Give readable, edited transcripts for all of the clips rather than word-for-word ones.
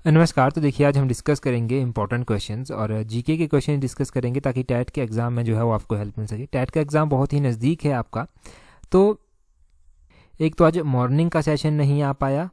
नमस्कार। तो देखिए, आज हम डिस्कस करेंगे इंपॉर्टेंट क्वेश्चंस और जीके के क्वेश्चन डिस्कस करेंगे ताकि टैट के एग्ज़ाम में जो है वो आपको हेल्प मिल सके। टैट का एग्ज़ाम बहुत ही नज़दीक है आपका, तो एक तो आज मॉर्निंग का सेशन नहीं आ पाया,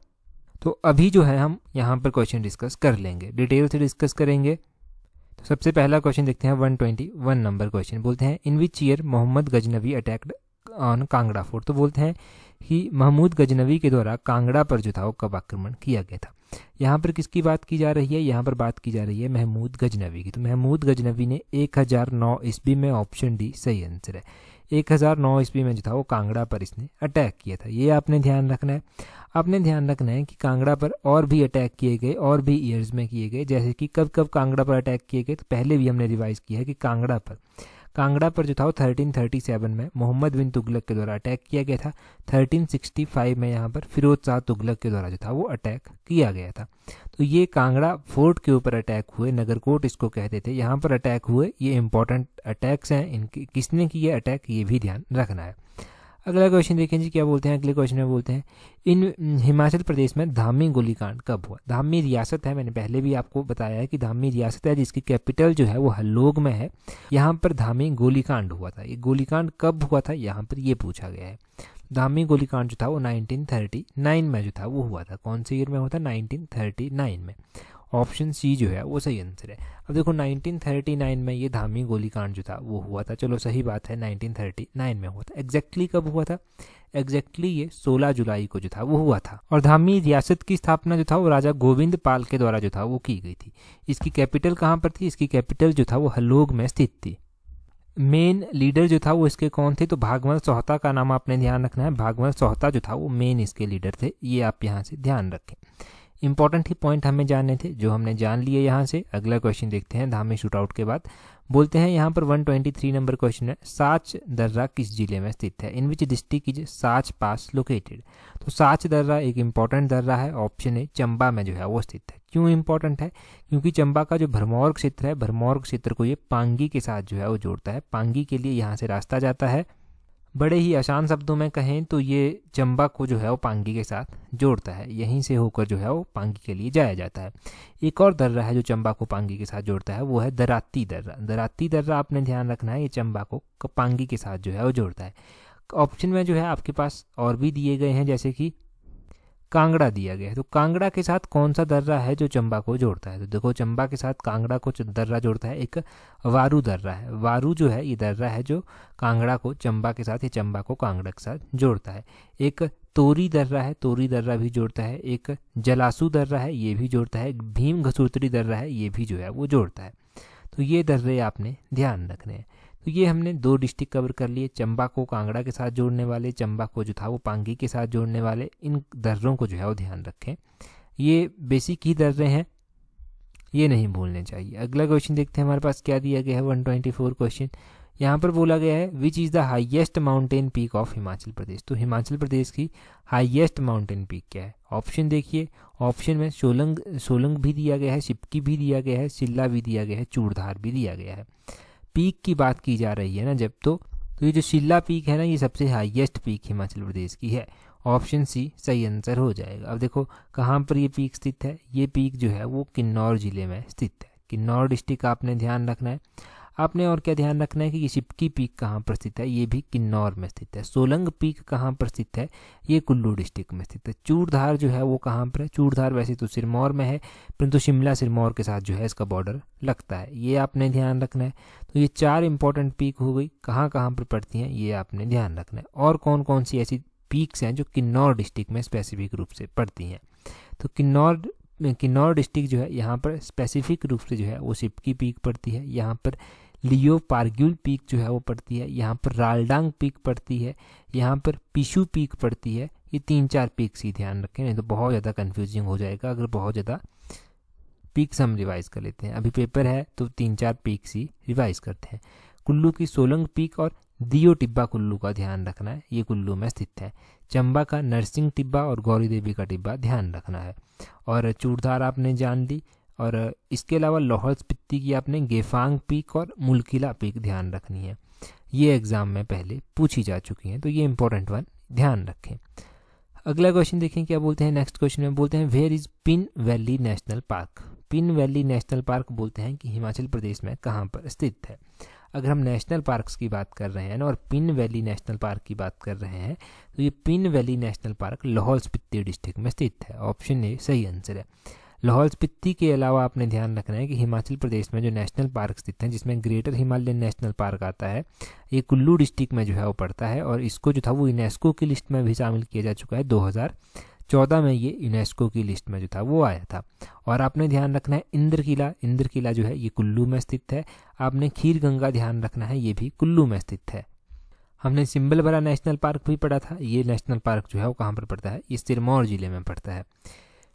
तो अभी जो है हम यहाँ पर क्वेश्चन डिस्कस कर लेंगे, डिटेल से डिस्कस करेंगे। तो सबसे पहला क्वेश्चन देखते हैं, 121 नंबर क्वेश्चन। बोलते हैं in which year Mohammad Ghaznavi attacked on Kangra fort. तो बोलते हैं कि महमूद गजनवी के द्वारा कांगड़ा पर जो था वो कब आक्रमण किया गया था। यहाँ पर किसकी बात की जा रही है? यहाँ पर बात की जा रही है महमूद गजनवी की। तो महमूद गजनवी ने 1009 ईस्वी में, ऑप्शन डी सही आंसर है, 1009 ईस्वी में जो था वो कांगड़ा पर इसने अटैक किया था। ये आपने ध्यान रखना है। आपने ध्यान रखना है कि कांगड़ा पर और भी अटैक किए गए, और भी ईयर्स में किए गए। जैसे कि कब कब कांगड़ा पर अटैक किए गए, तो पहले भी हमने रिवाइज किया है कि कांगड़ा पर जो था वो 1337 में मोहम्मद बिन तुगलक के द्वारा अटैक किया गया था। 1365 में यहाँ पर फिरोज शाह तुगलक के द्वारा जो था वो अटैक किया गया था। तो ये कांगड़ा फोर्ट के ऊपर अटैक हुए, नगरकोट इसको कहते थे, यहाँ पर अटैक हुए। ये इंपॉर्टेंट अटैक्स हैं, इनकी किसने किए अटैक, ये भी ध्यान रखना है। अगला क्वेश्चन देखें जी, क्या बोलते हैं अगले क्वेश्चन में? बोलते हैं इन हिमाचल प्रदेश में धामी गोलीकांड कब हुआ। धामी रियासत है, मैंने पहले भी आपको बताया है कि धामी रियासत है जिसकी कैपिटल जो है वो हल्लोग में है। यहाँ पर धामी गोलीकांड हुआ था। ये गोलीकांड कब हुआ था, यहाँ पर ये पूछा गया है। धामी गोलीकांड जो था वो 1939 में जो था वो हुआ था। कौन से ईयर में हुआ था? 1939 में। ऑप्शन सी जो है वो सही आंसर है। अब देखो 1939 में ये धामी गोलीकांड जो था वो हुआ था। चलो सही बात है, 1939 में हुआ था। एग्जैक्टली कब हुआ था? एग्जैक्टली ये 16 जुलाई को जो था वो हुआ था। और धामी रियासत की स्थापना जो था वो राजा गोविंद पाल के द्वारा जो था वो की गई थी। इसकी कैपिटल कहाँ पर थी? इसकी कैपिटल जो था वो हल्लोग में स्थित थी। मेन लीडर जो था वो इसके कौन थे? तो भागवत सोहता का नाम आपने ध्यान रखना है। भागवत सोहता जो था वो मेन इसके लीडर थे, ये आप यहाँ से ध्यान रखें। इंपॉर्टेंट ही पॉइंट हमें जानने थे जो हमने जान लिए यहाँ से। अगला क्वेश्चन देखते हैं धामी शूटआउट के बाद। बोलते हैं यहाँ पर 123 नंबर क्वेश्चन है, साच दर्रा किस जिले में स्थित है? In which district is Sach pass located. तो साच दर्रा एक इंपॉर्टेंट दर्रा है, ऑप्शन ए चंबा में जो है वो स्थित है। क्यों इंपॉर्टेंट है? क्योंकि चंबा का जो भरमौर क्षेत्र है, भरमौर क्षेत्र को ये पांगी के साथ जो है वो जोड़ता है। पांगी के लिए यहाँ से रास्ता जाता है। बड़े ही आसान शब्दों में कहें तो ये चंबा को जो है वो पांगी के साथ जोड़ता है। यहीं से होकर जो है वो पांगी के लिए जाया जाता है। एक और दर्रा है जो चंबा को पांगी के साथ जोड़ता है, वो है दराती दर्रा। दराती दर्रा आपने ध्यान रखना है, ये चंबा को पांगी के साथ जो है वो जोड़ता है। ऑप्शन में जो है आपके पास और भी दिए गए हैं, जैसे कि कांगड़ा दिया गया है। तो कांगड़ा के साथ कौन सा दर्रा है जो चंबा को जोड़ता है? तो देखो चंबा के साथ कांगड़ा को दर्रा जोड़ता है, एक वारू दर्रा है। वारू जो है ये दर्रा है जो कांगड़ा को चंबा के साथ, या चंबा को कांगड़ा के साथ जोड़ता है। एक तोरी दर्रा है, तोरी दर्रा भी जोड़ता है। एक जलासू दर्रा है, ये भी जोड़ता है। एक भीम घसूतरी दर्रा है, ये भी जो है वो जोड़ता है। तो ये दर्रे आपने ध्यान रखने हैं। तो ये हमने 2 डिस्ट्रिक्ट कवर कर लिए, चंबा को कांगड़ा के साथ जोड़ने वाले, चंबा को जो था वो पांगी के साथ जोड़ने वाले। इन दर्रों को जो है वो ध्यान रखें, ये बेसिक ही दर्रे हैं, ये नहीं भूलने चाहिए। अगला क्वेश्चन देखते हैं हमारे पास क्या दिया गया है, 124 क्वेश्चन। यहाँ पर बोला गया है which is the highest mountain peak of Himachal Pradesh. तो हिमाचल प्रदेश की हाईएस्ट माउंटेन पीक क्या है? ऑप्शन देखिए, ऑप्शन में सोलंग भी दिया गया है, सिपकी भी दिया गया है, शिल्ला भी दिया गया है, चूड़धार भी दिया गया है। पीक की बात की जा रही है ना जब, तो ये जो शिल्ला पीक है ना, ये सबसे हाईएस्ट पीक हिमाचल प्रदेश की है। ऑप्शन सी सही आंसर हो जाएगा। अब देखो कहाँ पर ये पीक स्थित है, ये पीक जो है वो किन्नौर जिले में स्थित है। किन्नौर डिस्ट्रिक्ट आपने ध्यान रखना है। आपने और क्या ध्यान रखना है कि ये सिपकी पीक कहाँ पर स्थित है, ये भी किन्नौर में स्थित है। सोलंग पीक कहाँ पर स्थित है, ये कुल्लू डिस्ट्रिक्ट में स्थित है। चूड़धार जो है वो कहाँ पर है? चूड़धार वैसे तो सिरमौर में है, परंतु शिमला सिरमौर के साथ जो है इसका बॉर्डर लगता है, ये आपने ध्यान रखना है। तो ये 4 इंपॉर्टेंट पीक हो गई, कहाँ कहाँ पर पड़ती हैं ये आपने ध्यान रखना है। और कौन कौन सी ऐसी पीक्स हैं जो किन्नौर डिस्ट्रिक्ट में स्पेसिफिक रूप से पड़ती हैं? तो किन्नौर डिस्ट्रिक्ट जो है यहाँ पर स्पेसिफिक रूप से जो है वो सिपकी पीक पड़ती है। यहाँ पर लियो पारग्युल पीक जो है वो पड़ती है। यहाँ पर रालडांग पीक पड़ती है। यहाँ पर पिशु पीक पड़ती है। ये 3-4 पीक्स ही ध्यान रखें, नहीं तो बहुत ज़्यादा कंफ्यूजिंग हो जाएगा अगर बहुत ज़्यादा पीक्स हम रिवाइज कर लेते हैं। अभी पेपर है तो 3-4 पीक्स ही रिवाइज करते हैं। कुल्लू की सोलंग पीक और दियो टिब्बा कुल्लू का ध्यान रखना है, ये कुल्लू में स्थित है। चंबा का नरसिंह टिब्बा और गौरी देवी का टिब्बा ध्यान रखना है। और चूड़धार आपने जान ली। और इसके अलावा लाहौल स्पीति की आपने गेफांग पीक और मुलकिला पीक ध्यान रखनी है। ये एग्जाम में पहले पूछी जा चुकी हैं, तो ये इंपॉर्टेंट वन ध्यान रखें। अगला क्वेश्चन देखें क्या बोलते हैं। नेक्स्ट क्वेश्चन में बोलते हैं where is Pin Valley National Park. Pin Valley National Park बोलते हैं कि हिमाचल प्रदेश में कहाँ पर स्थित है। अगर हम नेशनल पार्क्स की बात कर रहे हैं ना और पिन वैली नेशनल पार्क की बात कर रहे हैं तो ये pin Valley National park Lahaul Spiti district में स्थित है। ऑप्शन ए सही आंसर है। लाहौल स्पीति के अलावा आपने ध्यान रखना है कि हिमाचल प्रदेश में जो नेशनल पार्क स्थित हैं जिसमें ग्रेटर हिमालयन नेशनल पार्क आता है ये कुल्लू डिस्ट्रिक्ट में जो है वो पड़ता है और इसको जो था वो यूनेस्को की लिस्ट में भी शामिल किया जा चुका है। 2014 में ये यूनेस्को की लिस्ट में जो था वो आया था। और आपने ध्यान रखना है इंद्र किला जो है ये कुल्लू में स्थित है। आपने खीर गंगा ध्यान रखना है ये भी कुल्लू में स्थित है। हमने सिंबलबरा नेशनल पार्क भी पढ़ा था। ये नेशनल पार्क जो है वो कहाँ पर पड़ता है, ये सिरमौर जिले में पड़ता है।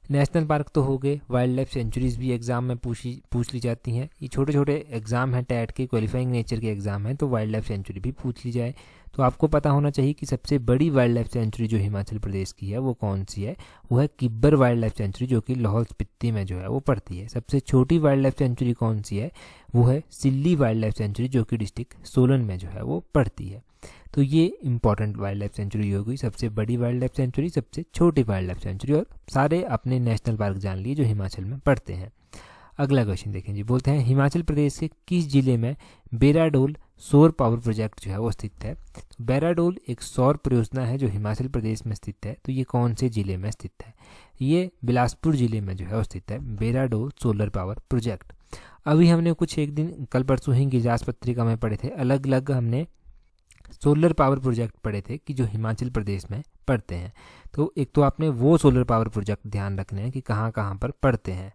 नेशनल पार्क तो हो गए, वाइल्ड लाइफ सेंचुरीज भी एग्जाम में पूछ ली जाती हैं। ये छोटे छोटे एग्जाम हैं, टैट के क्वालिफाइंग नेचर के एग्जाम हैं, तो वाइल्ड लाइफ सेंचुरी भी पूछ ली जाए तो आपको पता होना चाहिए कि सबसे बड़ी वाइल्ड लाइफ सेंचुरी जो हिमाचल प्रदेश की है वो कौन सी है। वो है किब्बर वाइल्ड लाइफ सेंचुरी जो कि लाहौल स्पीति में जो है वो पड़ती है। सबसे छोटी वाइल्ड लाइफ सेंचुरी कौन सी है, वो है सिल्ली वाइल्ड लाइफ सेंचुरी जो कि डिस्ट्रिक्ट सोलन में जो है वो पड़ती है। तो ये इंपॉर्टेंट वाइल्ड लाइफ सेंचुरी हो गई, सबसे बड़ी वाइल्ड लाइफ सेंचुरी, सबसे छोटी वाइल्ड लाइफ सेंचुरी, और सारे अपने नेशनल पार्क जान लिए जो हिमाचल में पड़ते हैं। अगला क्वेश्चन देखें जी, बोलते हैं हिमाचल प्रदेश के किस जिले में बेराडोल सौर पावर प्रोजेक्ट जो है वो स्थित है। तो बेराडोल एक सौर परियोजना है जो हिमाचल प्रदेश में स्थित है। तो ये कौन से जिले में स्थित है, ये बिलासपुर जिले में जो है वो स्थित है, बेराडोल सोलर पावर प्रोजेक्ट। अभी हमने कुछ एक दिन कल परसों ही गिजास पत्रिका में पढ़े थे, अलग अलग हमने सोलर पावर प्रोजेक्ट पढ़े थे कि जो हिमाचल प्रदेश में पड़ते हैं। तो एक तो आपने वो सोलर पावर प्रोजेक्ट ध्यान रखने हैं कि कहाँ कहाँ पर पड़ते हैं।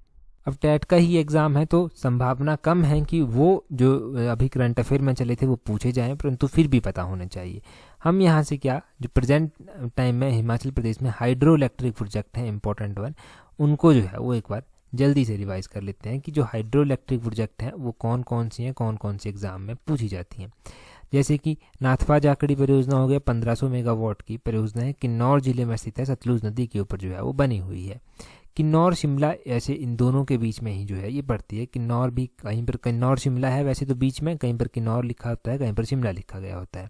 अब टैट का ही एग्जाम है तो संभावना कम है कि वो जो अभी करंट अफेयर में चले थे वो पूछे जाएं, परंतु फिर भी पता होने चाहिए। हम यहाँ से क्या जो प्रेजेंट टाइम में हिमाचल प्रदेश में हाइड्रो इलेक्ट्रिक प्रोजेक्ट हैं इंपॉर्टेंट वन, उनको जो है वो एक बार जल्दी से रिवाइज कर लेते हैं कि जो हाइड्रो इलेक्ट्रिक प्रोजेक्ट हैं वो कौन कौन सी हैं, कौन कौन सी एग्जाम में पूछी जाती हैं। जैसे कि नाथपा जाखड़ी परियोजना हो गया, 1500 मेगावाट की परियोजना है, किन्नौर जिले में स्थित है, सतलुज नदी के ऊपर जो है वो बनी हुई है। किन्नौर शिमला ऐसे इन दोनों के बीच में ही जो है ये पड़ती है। किन्नौर भी कहीं पर किन्नौर शिमला है वैसे तो बीच में, कहीं पर किन्नौर लिखा होता है, कहीं पर शिमला लिखा गया होता है।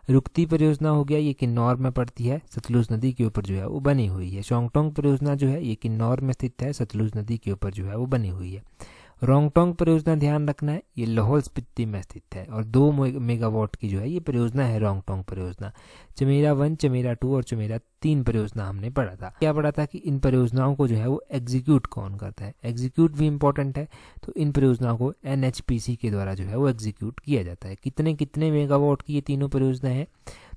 रुकती परियोजना हो गया, ये किन्नौर में पड़ती है, सतलुज नदी के ऊपर जो है वो बनी हुई है। शोंगटोंग परियोजना जो है ये किन्नौर में स्थित है, सतलुज नदी के ऊपर जो है वो बनी हुई है। रोंगटोंग परियोजना ध्यान रखना है ये लाहौल स्पीति में स्थित है और 2 मेगावाट की जो है ये परियोजना है रोंगटोंग परियोजना। चमेरा 1, चमेरा 2 और चमेरा 3 परियोजना हमने पढ़ा था। क्या पढ़ा था कि इन परियोजनाओं को जो है वो एग्जीक्यूट कौन करता है, एग्जीक्यूट भी इंपॉर्टेंट है। तो इन परियोजनाओं को NHPC के द्वारा जो है वो एग्जीक्यूट किया जाता है। कितने कितने मेगावाट की ये तीनों परियोजनाएं हैं,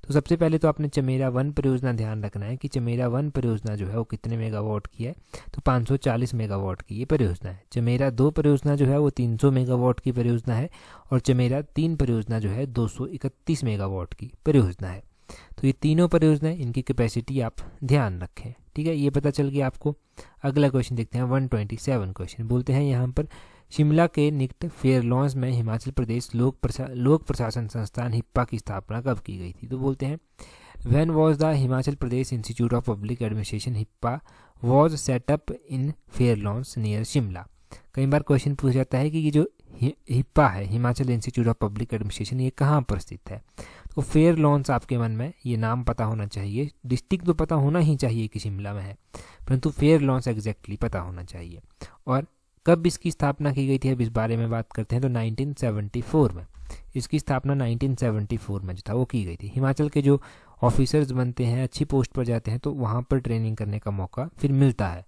तो सबसे पहले तो आपने चमेरा 1 परियोजना ध्यान रखना है कि चमेरा 1 परियोजना जो है वो कितने मेगावाट की है, तो 540 मेगावाट की ये परियोजना है। चमेरा 2 परियोजना जो है वो 300 मेगावाट की परियोजना है और चमेरा 3 परियोजना जो है 231 मेगावाट की परियोजना है। तो ये तीनों परियोजनाएं, इनकी कैपेसिटी आप ध्यान रखें, ठीक है, ये पता चल गया आपको। अगला क्वेश्चन देखते हैं 127 क्वेश्चन। बोलते हैं यहाँ पर शिमला के निकट फेयरलॉन्स में हिमाचल प्रदेश लोक प्रशासन संस्थान हिप्पा की स्थापना कब की गई थी। तो बोलते हैं when was the Himachal Pradesh institute of public administration HIPA was set up in Fairlawns near Shimla. कई बार क्वेश्चन पूछा जाता है कि ये जो हिप्पा है, Himachal institute of public administration, ये कहाँ पर स्थित है। तो फेयरलॉन्स आपके मन में ये नाम पता होना चाहिए, डिस्ट्रिक्ट तो पता होना ही चाहिए कि शिमला में है, परंतु फेयरलॉन्स एग्जैक्टली पता होना चाहिए। और कब इसकी स्थापना की गई थी, अब इस बारे में बात करते हैं। तो 1974 में इसकी स्थापना 1974 में जो था वो की गई थी। हिमाचल के जो ऑफिसर्स बनते हैं, अच्छी पोस्ट पर जाते हैं, तो वहाँ पर ट्रेनिंग करने का मौका फिर मिलता है।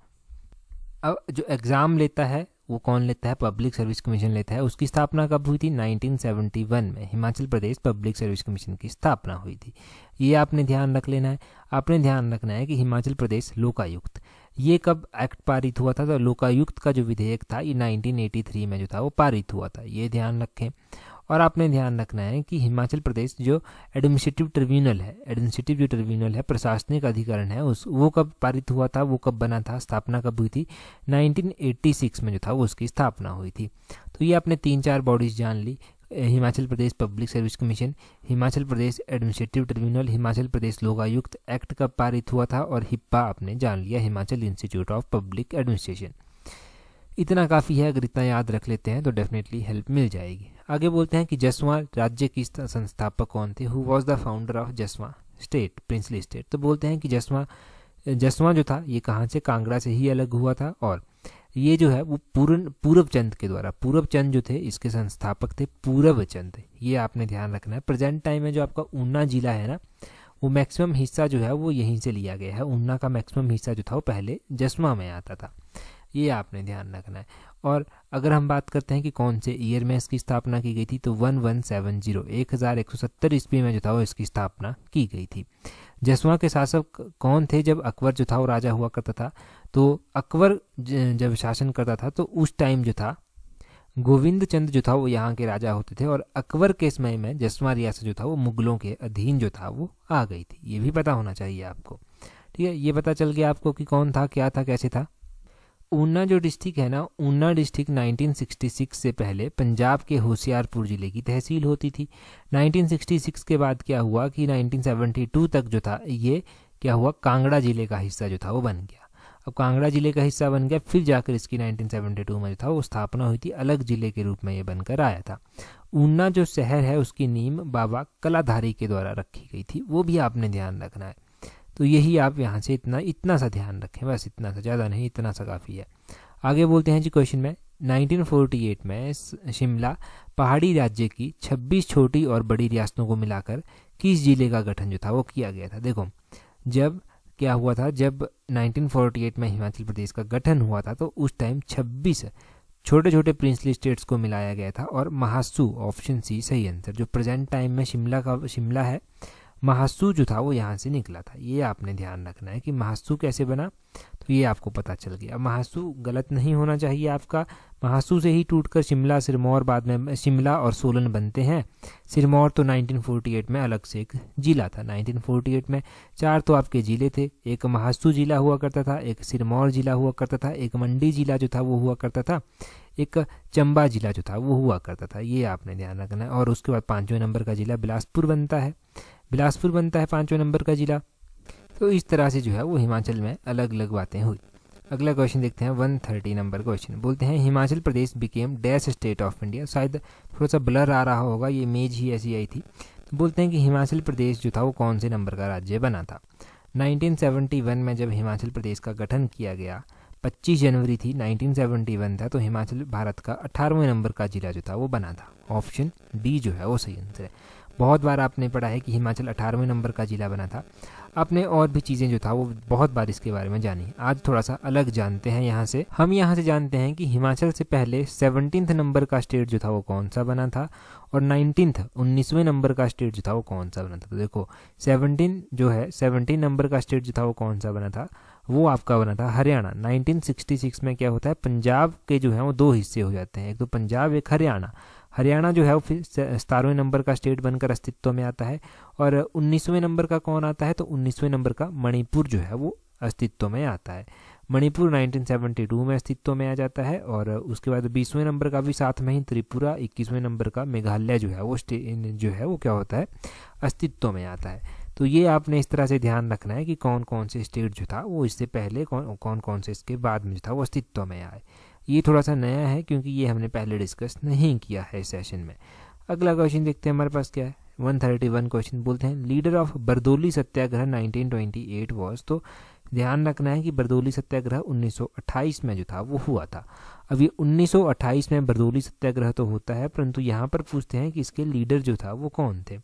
अब जो एग्ज़ाम लेता है वो कौन लेता है, पब्लिक सर्विस कमीशन लेता है। उसकी स्थापना कब हुई थी, 1971 में Himachal Pradesh public service commission की स्थापना हुई थी। ये आपने ध्यान रख लेना है। आपने ध्यान रखना है कि हिमाचल प्रदेश लोकायुक्त, ये कब एक्ट पारित हुआ था, तो लोकायुक्त का जो विधेयक था ये 1983 में जो था वो पारित हुआ था, ये ध्यान रखें। और आपने ध्यान रखना है कि हिमाचल प्रदेश जो एडमिनिस्ट्रेटिव ट्रिब्यूनल है, एडमिनिस्ट्रेटिव जो ट्रिब्यूनल है, प्रशासनिक अधिकरण है, वो कब पारित हुआ था, वो कब बना था, स्थापना कब हुई थी, 1986 में जो था वो उसकी स्थापना हुई थी। तो ये आपने 3-4 बॉडीज जान ली, Himachal Pradesh public service commission, Himachal Pradesh administrative tribunal, Himachal Pradesh Lokayukta act कब पारित हुआ था, और हिप्पा आपने जान लिया, Himachal institute of public administration. इतना काफ़ी है, अगर इतना याद रख लेते हैं तो डेफिनेटली हेल्प मिल जाएगी। आगे बोलते हैं कि जसवां राज्य की संस्थापक कौन थे, who was the founder of Jaswan state, princely state. तो बोलते हैं कि जसवां जसवां जो था ये कहाँ से, कांगड़ा से ही अलग हुआ था। और ये जो है वो पूरब चंद के द्वारा, पूरब चंद जो थे इसके संस्थापक थे पूरब चंद, ये आपने ध्यान रखना है। प्रेजेंट टाइम में जो आपका ऊना जिला है ना, वो मैक्सिमम हिस्सा जो है वो यहीं से लिया गया है। ऊना का मैक्सिमम हिस्सा जो था वो पहले जसवां में आता था, ये आपने ध्यान रखना है। और अगर हम बात करते हैं कि कौन से ईयर में इसकी स्थापना की गई थी, तो 1170 ईस्वी में जो था वो इसकी स्थापना की गई थी। जसवां के शासक कौन थे जब अकबर जो था वो राजा हुआ करता था, तो अकबर जब शासन करता था तो उस टाइम जो था गोविंद चंद जो था वो यहाँ के राजा होते थे, और अकबर के समय में जसवां रियासत जो था वो मुगलों के अधीन जो था वो आ गई थी। ये भी पता होना चाहिए आपको, ठीक है। ये पता चल गया आपको कि कौन था, क्या था, कैसे था। ऊना जो डिस्ट्रिक्ट है ना, ऊना डिस्ट्रिक्ट 1966 से पहले पंजाब के होशियारपुर जिले की तहसील होती थी। 1966 के बाद क्या हुआ कि 1972 तक जो था ये क्या हुआ, कांगड़ा जिले का हिस्सा जो था वो बन गया। अब कांगड़ा जिले का हिस्सा बन गया, फिर जाकर इसकी 1972 में जो था वो स्थापना हुई थी, अलग जिले के रूप में ये बनकर आया था। ऊना जो शहर है उसकी नींव बाबा कलाधारी के द्वारा रखी गई थी, वो भी आपने ध्यान रखना है। तो यही आप यहाँ से इतना सा ध्यान रखें, बस इतना सा, ज़्यादा नहीं, इतना सा काफ़ी है। आगे बोलते हैं जी क्वेश्चन में। 1948 में शिमला पहाड़ी राज्य की 26 छोटी और बड़ी रियासतों को मिलाकर किस जिले का गठन जो था वो किया गया था। देखो जब क्या हुआ था, जब 1948 में हिमाचल प्रदेश का गठन हुआ था तो उस टाइम 26 छोटे छोटे प्रिंसली स्टेट्स को मिलाया गया था, और महासू, ऑप्शन सी सही आंसर। जो प्रेजेंट टाइम में शिमला है, महासू जो था वो यहाँ से निकला था। ये आपने ध्यान रखना है कि महासू कैसे बना, तो ये आपको पता चल गया। महासू गलत नहीं होना चाहिए आपका। महासू से ही टूटकर शिमला, सिरमौर, बाद में शिमला और सोलन बनते हैं। सिरमौर तो 1948 में अलग से एक जिला था। 1948 में 4 तो आपके जिले थे, एक महासू जिला हुआ करता था, एक सिरमौर जिला हुआ करता था, एक मंडी जिला जो था वो हुआ करता था, एक चंबा जिला जो था वो हुआ करता था। ये आपने ध्यान रखना है। और उसके बाद 5वें नंबर का जिला बिलासपुर बनता है, 5वें नंबर का जिला। तो इस तरह से जो है वो हिमाचल में अलग अलग बातें हुई। अगला क्वेश्चन देखते हैं, 130 नंबर क्वेश्चन। बोलते हैं Himachal Pradesh became dash state of India. शायद थोड़ा सा ब्लर आ रहा होगा, ये इमेज ही ऐसी आई थी। तो बोलते हैं कि हिमाचल प्रदेश जो था वो कौन से नंबर का राज्य बना था। 1971 में जब हिमाचल प्रदेश का गठन किया गया, 25 जनवरी थी, 1971 था, तो हिमाचल भारत का 18वें नंबर का जिला जो था वो बना था। ऑप्शन डी जो है वो सही आंसर है। बहुत बार आपने पढ़ा है कि हिमाचल 18वें नंबर का जिला बना था। आपने और भी चीज़ें जो था वो बहुत बार इसके बारे में जानी। आज थोड़ा सा अलग जानते हैं यहाँ से। हम यहाँ से जानते हैं कि हिमाचल से पहले 17th नंबर का स्टेट जो था वो कौन सा बना था, और 19वें नंबर का स्टेट जो था वो कौन सा बना था। तो देखो 17 नंबर का स्टेट जो था वो कौन सा बना था, वो आपका बना था हरियाणा। 1966 में क्या होता है, पंजाब के जो है वो 2 हिस्से हो जाते हैं, एक तो पंजाब, एक हरियाणा। हरियाणा जो है वो फिर 17वें नंबर का स्टेट बनकर अस्तित्व में आता है। और 19वें नंबर का कौन आता है, तो 19वें नंबर का मणिपुर जो है वो अस्तित्व में आता है। मणिपुर 1972 में अस्तित्व में आ जाता है। और उसके बाद 20वें नंबर का भी साथ में ही त्रिपुरा, 21वें नंबर का मेघालय जो है वो क्या होता है, अस्तित्व में आता है। तो ये आपने इस तरह से ध्यान रखना है कि कौन कौन से स्टेट जो था वो इससे पहले, कौन कौन से इसके बाद में जो था वो अस्तित्व में आए। ये थोड़ा सा नया है क्योंकि ये हमने पहले डिस्कस नहीं किया है सेशन में। अगला क्वेश्चन देखते हैं हमारे पास क्या है, 131 क्वेश्चन। बोलते हैं leader of Bardoli Satyagraha 1928 was. तो ध्यान रखना है कि बरदौली सत्याग्रह 1928 में जो था वो हुआ था। अब ये 1928 में बरदौली सत्याग्रह तो होता है, परंतु यहाँ पर पूछते हैं कि इसके लीडर जो था वो कौन थे।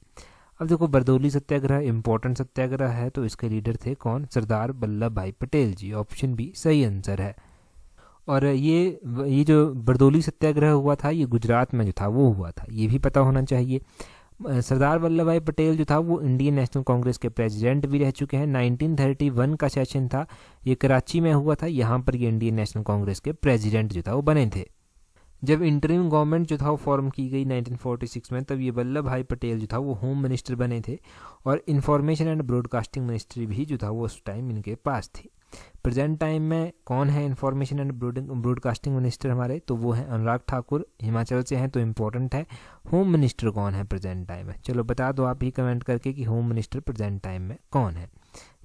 अब देखो बरदौली सत्याग्रह इंपॉर्टेंट सत्याग्रह है, तो इसके लीडर थे कौन, सरदार वल्लभ भाई पटेल जी। ऑप्शन बी सही आंसर है। और ये जो बरदौली सत्याग्रह हुआ था ये गुजरात में जो था वो हुआ था, ये भी पता होना चाहिए। सरदार वल्लभ भाई पटेल जो था वो इंडियन नेशनल कांग्रेस के प्रेसिडेंट भी रह चुके हैं। 1931 का सेशन था, ये कराची में हुआ था, यहाँ पर ये इंडियन नेशनल कांग्रेस के प्रेसिडेंट जो था वो बने थे। जब इंटरिम गवर्नमेंट जो था वो फॉर्म की गई 1946 में, तब ये वल्लभ भाई पटेल जो था वो होम मिनिस्टर बने थे, और इंफॉर्मेशन एंड ब्रॉडकास्टिंग मिनिस्ट्री भी जो था वो उस टाइम इनके पास थी। प्रेजेंट टाइम में कौन है इंफॉर्मेशन एंड ब्रॉडकास्टिंग मिनिस्टर हमारे, तो वो है अनुराग ठाकुर, हिमाचल से हैं तो इम्पोर्टेंट है। होम मिनिस्टर कौन है प्रेजेंट टाइम में, चलो बता दो आप ही कमेंट करके कि होम मिनिस्टर प्रेजेंट टाइम में कौन है।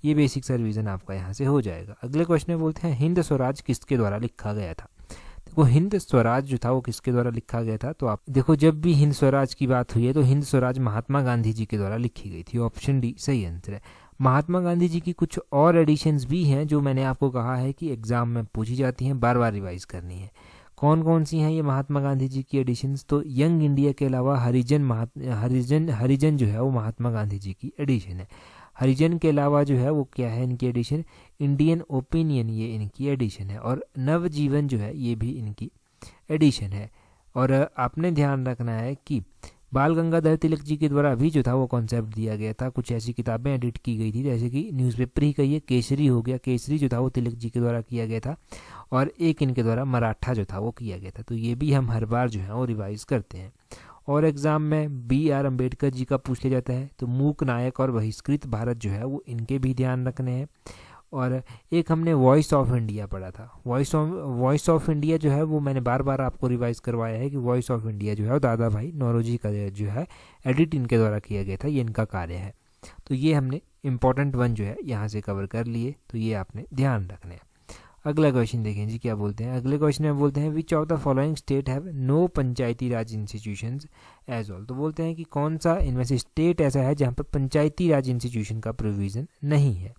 ये बेसिक सा रिवीजन आपका यहाँ से हो जाएगा। अगले क्वेश्चन में बोलते हैं हिंद स्वराज किसके द्वारा लिखा गया था। देखो हिंद स्वराज जो था वो किसके द्वारा लिखा गया था, तो आप देखो जब भी हिंद स्वराज की बात हुई है तो हिंद स्वराज महात्मा गांधी जी के द्वारा लिखी गई थी। ऑप्शन डी सही आंसर है। महात्मा गांधी जी की कुछ और एडिशंस भी हैं जो मैंने आपको कहा है कि एग्ज़ाम में पूछी जाती हैं, बार बार रिवाइज करनी है। कौन कौन सी हैं ये महात्मा गांधी जी की एडिशंस? तो यंग इंडिया के अलावा हरिजन जो है वो महात्मा गांधी जी की एडिशन है। हरिजन के अलावा जो है वो क्या है इनकी एडिशन? इंडियन ओपिनियन, ये इनकी एडिशन है। और नवजीवन जो है ये भी इनकी एडिशन है। और आपने ध्यान रखना है कि बाल गंगाधर तिलक जी के द्वारा भी जो था वो कॉन्सेप्ट दिया गया था। कुछ ऐसी किताबें एडिट की गई थी, जैसे कि न्यूज़पेपर ही कहिए, केसरी हो गया, केसरी जो था वो तिलक जी के द्वारा किया गया था, और एक इनके द्वारा मराठा जो था वो किया गया था। तो ये भी हम हर बार जो है वो रिवाइज करते हैं। और एग्ज़ाम में BR अम्बेडकर जी का पूछ लिया जाता है, तो मूक नायक और बहिष्कृत भारत जो है वो इनके भी ध्यान रखने हैं। और एक हमने वॉइस ऑफ इंडिया पढ़ा था। वॉइस ऑफ इंडिया जो है वो मैंने बार बार आपको रिवाइज करवाया है कि वॉइस ऑफ इंडिया जो है वो दादा भाई नौरोजी का जो है एडिट इनके द्वारा किया गया था, ये इनका कार्य है। तो ये हमने इम्पोर्टेंट वन जो है यहाँ से कवर कर लिए, तो ये आपने ध्यान रखना है। अगला क्वेश्चन देखें जी क्या बोलते हैं। अगले क्वेश्चन में बोलते हैं which of the following state have no panchayati raj institutions at all. तो बोलते हैं कि कौन सा इनमें से स्टेट ऐसा है जहाँ पर पंचायती राज इंस्टीट्यूशन का प्रोविज़न नहीं है।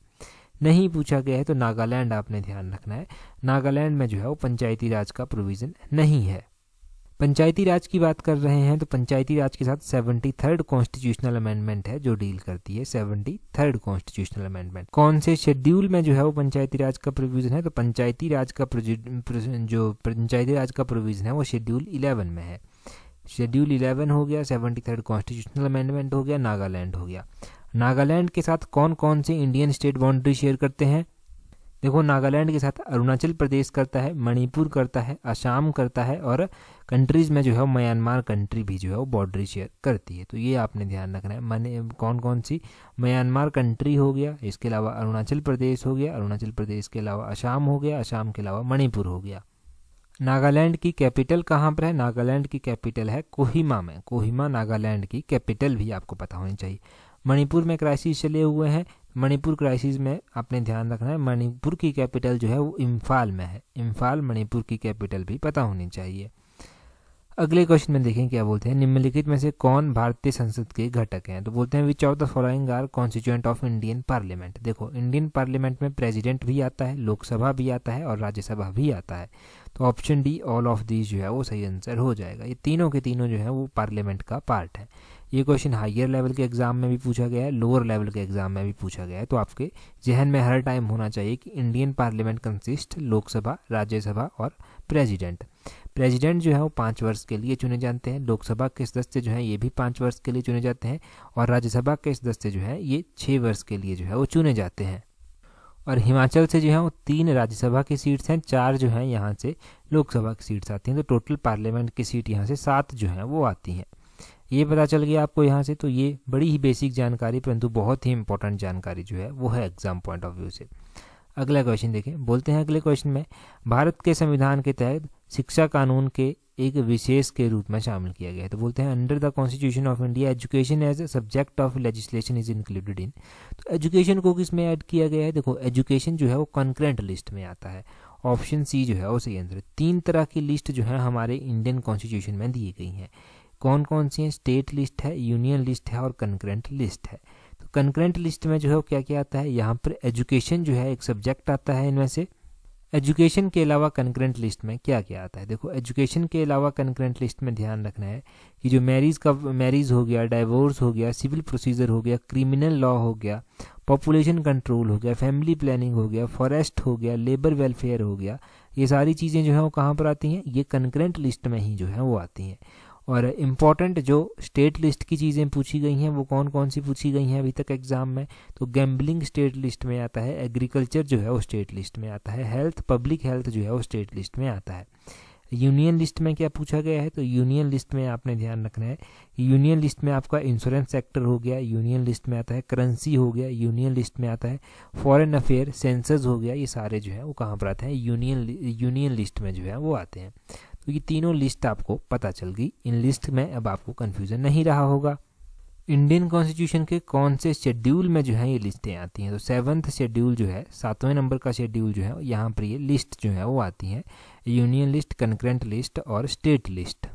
नहीं पूछा गया है तो नागालैंड आपने ध्यान रखना है। नागालैंड में जो है वो पंचायती राज का प्रोविज़न नहीं है। पंचायती राज की बात कर रहे हैं तो पंचायती राज के साथ 73rd कॉन्स्टिट्यूशनल अमेंडमेंट है जो डील करती है। 73rd कॉन्स्टिट्यूशनल अमेंडमेंट कौन से शेड्यूल में जो है वो पंचायती राज का प्रोविज़न है? तो पंचायती राज का प्रोविज़न है वो शेड्यूल 11 में है। शेड्यूल 11 हो गया, 73rd कॉन्स्टिट्यूशनल अमेंडमेंट हो गया, नागालैंड हो गया। नागालैंड के साथ कौन कौन से इंडियन स्टेट बाउंड्री शेयर करते हैं? देखो, नागालैंड के साथ अरुणाचल प्रदेश करता है, मणिपुर करता है, असम करता है, और कंट्रीज़ में जो है म्यांमार कंट्री भी जो है वो बाउंड्री शेयर करती है। तो ये आपने ध्यान रखना है। कौन कौन सी? म्यांमार कंट्री हो गया, इसके अलावा अरुणाचल प्रदेश हो गया, अरुणाचल प्रदेश के अलावा असम हो गया, असम के अलावा मणिपुर हो गया। नागालैंड की कैपिटल कहाँ पर है? नागालैंड की कैपिटल है कोहिमा में। कोहिमा नागालैंड की कैपिटल भी आपको पता होनी चाहिए। मणिपुर में क्राइसिस चले हुए हैं। मणिपुर क्राइसिस में आपने ध्यान रखना है मणिपुर की कैपिटल जो है वो इम्फाल में है। इम्फाल मणिपुर की कैपिटल भी पता होनी चाहिए। अगले क्वेश्चन में देखें क्या बोलते हैं। निम्नलिखित में से कौन भारतीय संसद के घटक हैं? तो बोलते हैं which of the following are constituent of Indian parliament. देखो, इंडियन पार्लियामेंट में प्रेसिडेंट भी आता है, लोकसभा भी आता है और राज्यसभा भी आता है। तो option D all of these जो है वो सही आंसर हो जाएगा। ये तीनों के तीनों जो है वो पार्लियामेंट का पार्ट है। ये क्वेश्चन हायर लेवल के एग्जाम में भी पूछा गया है, लोअर लेवल के एग्जाम में भी पूछा गया है। तो आपके जहन में हर टाइम होना चाहिए कि Indian parliament consist Lok Sabha, Rajya Sabha और प्रेसिडेंट। प्रेसिडेंट जो है वो 5 वर्ष के लिए चुने जाते हैं। लोकसभा के सदस्य जो हैं ये भी 5 वर्ष के लिए चुने जाते हैं, और राज्यसभा के सदस्य जो हैं ये 6 वर्ष के लिए जो है वो चुने जाते हैं। और हिमाचल से जो है वो 3 राज्यसभा की सीट्स हैं, 4 जो हैं यहाँ से लोकसभा की सीट्स आती हैं। तो टोटल पार्लियामेंट की सीट यहाँ से 7 जो हैं वो आती हैं। ये पता चल गया आपको यहाँ से। तो ये बड़ी ही बेसिक जानकारी परंतु बहुत ही इंपॉर्टेंट जानकारी जो है वो है एग्जाम पॉइंट ऑफ व्यू से। अगला क्वेश्चन देखें। बोलते हैं अगले क्वेश्चन में भारत के संविधान के तहत शिक्षा कानून के एक विशेष के रूप में शामिल किया गया है। तो बोलते हैं under the constitution of India education as a subject of legislation is included in. तो एजुकेशन को किस में ऐड किया गया है? देखो, एजुकेशन जो है वो कंकरेंट लिस्ट में आता है। ऑप्शन सी जो है वो सही आंसर है। 3 तरह की लिस्ट जो है हमारे इंडियन कॉन्स्टिट्यूशन में दी गई हैं। कौन कौन सी हैं? स्टेट लिस्ट है, यूनियन लिस्ट है और कंकरेंट लिस्ट है। तो कंकरेंट लिस्ट में जो है वो क्या क्या आता है? यहाँ पर एजुकेशन जो है एक सब्जेक्ट आता है इनमें से। एजुकेशन के अलावा कंकरेंट लिस्ट में क्या क्या आता है? देखो, एजुकेशन के अलावा कंकरेंट लिस्ट में ध्यान रखना है कि जो मैरिज हो गया, डाइवोर्स हो गया, सिविल प्रोसीजर हो गया, क्रिमिनल लॉ हो गया, पॉपुलेशन कंट्रोल हो गया, फैमिली प्लानिंग हो गया, फॉरेस्ट हो गया, लेबर वेलफेयर हो गया, ये सारी चीज़ें जो है वो कहाँ पर आती हैं? ये कंकरेंट लिस्ट में ही जो है वो आती हैं। और इम्पॉर्टेंट जो स्टेट लिस्ट की चीज़ें पूछी गई हैं वो कौन कौन सी पूछी गई हैं अभी तक एग्जाम में? तो गैम्बलिंग स्टेट लिस्ट में आता है, एग्रीकल्चर जो है वो स्टेट लिस्ट में आता है, हेल्थ, पब्लिक हेल्थ जो है वो स्टेट लिस्ट में आता है। यूनियन लिस्ट में क्या पूछा गया है? तो यूनियन लिस्ट में आपने ध्यान रखना है, यूनियन लिस्ट में आपका इंश्योरेंस सेक्टर हो गया, यूनियन लिस्ट में आता है करेंसी हो गया, यूनियन लिस्ट में आता है फॉरेन अफेयर, सेंसस हो गया। ये सारे जो है वो कहाँ पर आते हैं? यूनियन लिस्ट में जो है वो आते हैं। तो ये तीनों लिस्ट आपको पता चल गई। इन लिस्ट में अब आपको कन्फ्यूज़न नहीं रहा होगा। इंडियन कॉन्स्टिट्यूशन के कौन से शेड्यूल में जो है ये लिस्टें आती हैं? तो 7th शेड्यूल जो है, 7वें नंबर का शेड्यूल जो है यहाँ पर ये लिस्ट जो है वो आती हैं, यूनियन लिस्ट, कंकरेंट लिस्ट और स्टेट लिस्ट।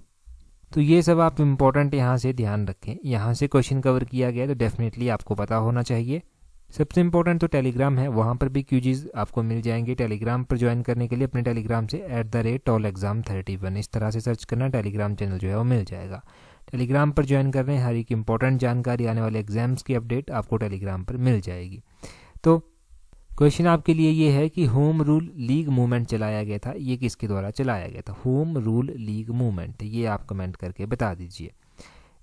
तो ये सब आप इम्पोर्टेंट यहाँ से ध्यान रखें। यहाँ से क्वेश्चन कवर किया गया तो डेफिनेटली आपको पता होना चाहिए। सबसे इंपॉर्टेंट तो टेलीग्राम है, वहाँ पर भी क्यूजीज आपको मिल जाएंगे। टेलीग्राम पर ज्वाइन करने के लिए अपने टेलीग्राम से @tolexam31 इस तरह से सर्च करना, टेलीग्राम चैनल जो है वो मिल जाएगा। टेलीग्राम पर ज्वाइन कर रहे हैं, हर एक इंपॉर्टेंट जानकारी, आने वाले एग्जाम्स की अपडेट आपको टेलीग्राम पर मिल जाएगी। तो क्वेश्चन आपके लिए ये है कि होम रूल लीग मूवमेंट चलाया गया था, ये किसके द्वारा चलाया गया था? होम रूल लीग मूवमेंट, ये आप कमेंट करके बता दीजिए।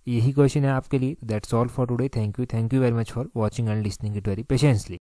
यही क्वेश्चन है आपके लिए। That's all for today. Thank you very much for watching and listening it very patiently.